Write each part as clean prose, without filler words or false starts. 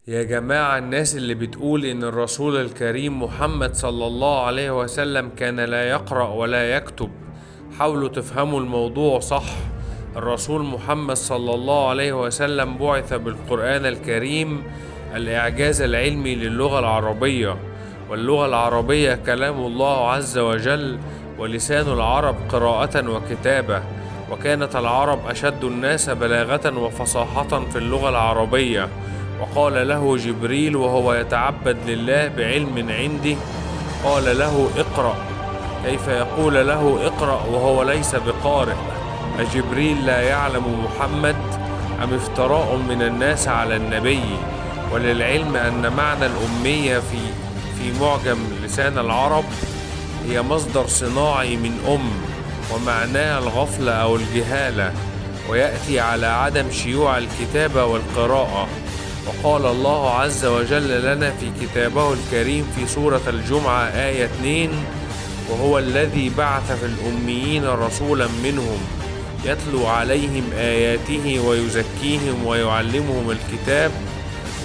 يا جماعة، الناس اللي بتقول إن الرسول الكريم محمد صلى الله عليه وسلم كان لا يقرأ ولا يكتب، حاولوا تفهموا الموضوع صح. الرسول محمد صلى الله عليه وسلم بعث بالقرآن الكريم، الإعجاز العلمي للغة العربية، واللغة العربية كلام الله عز وجل، ولسان العرب قراءة وكتابة، وكانت العرب أشد الناس بلاغة وفصاحة في اللغة العربية. وقال له جبريل وهو يتعبد لله بعلم عنده، قال له اقرأ. كيف يقول له اقرأ وهو ليس بقارئ؟ أجبريل لا يعلم محمد أم افتراء من الناس على النبي؟ وللعلم أن معنى الأمية في معجم لسان العرب هي مصدر صناعي من ومعناها الغفلة أو الجهالة، ويأتي على عدم شيوع الكتابة والقراءة. وقال الله عز وجل لنا في كتابه الكريم في سورة الجمعة آية 2: وهو الذي بعث في الأميين رسولا منهم يتلو عليهم آياته ويزكيهم ويعلمهم الكتاب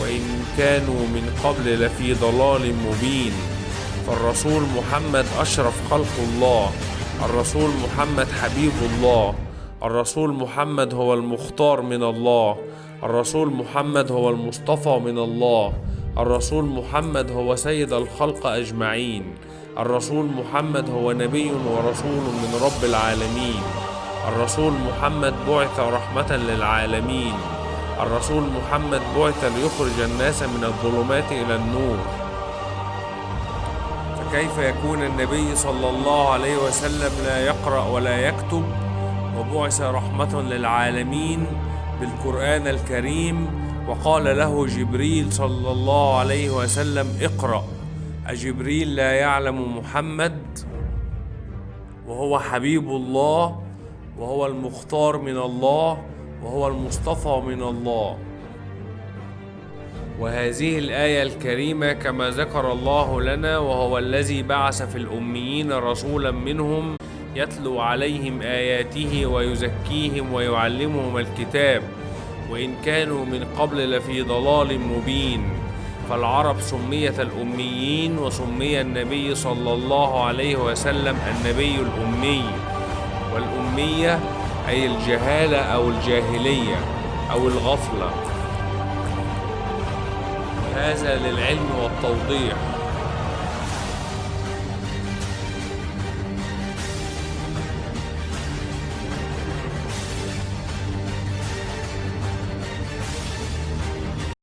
وإن كانوا من قبل لفي ضلال مبين. فالرسول محمد أشرف خلق الله، الرسول محمد حبيب الله، الرسول محمد هو المختار من الله، الرسول محمد هو المصطفى من الله، الرسول محمد هو سيد الخلق أجمعين، الرسول محمد هو نبي ورسول من رب العالمين، الرسول محمد بعث رحمة للعالمين، الرسول محمد بعث ليخرج الناس من الظلمات إلى النور. فكيف يكون النبي صلى الله عليه وسلم لا يقرأ ولا يكتب وبعث رحمة للعالمين بالقرآن الكريم، وقال له جبريل صلى الله عليه وسلم اقرأ؟ أجبريل لا يعلم محمد وهو حبيب الله وهو المختار من الله وهو المصطفى من الله؟ وهذه الآية الكريمة كما ذكر الله لنا: وهو الذي بعث في الأميين رسولا منهم يتلو عليهم آياته ويزكيهم ويعلمهم الكتاب وإن كانوا من قبل لفي ضلال مبين. فالعرب سميت الأميين، وسمي النبي صلى الله عليه وسلم النبي الأمي. والأمية أي الجهالة أو الجاهلية أو الغفلة. هذا للعلم والتوضيح.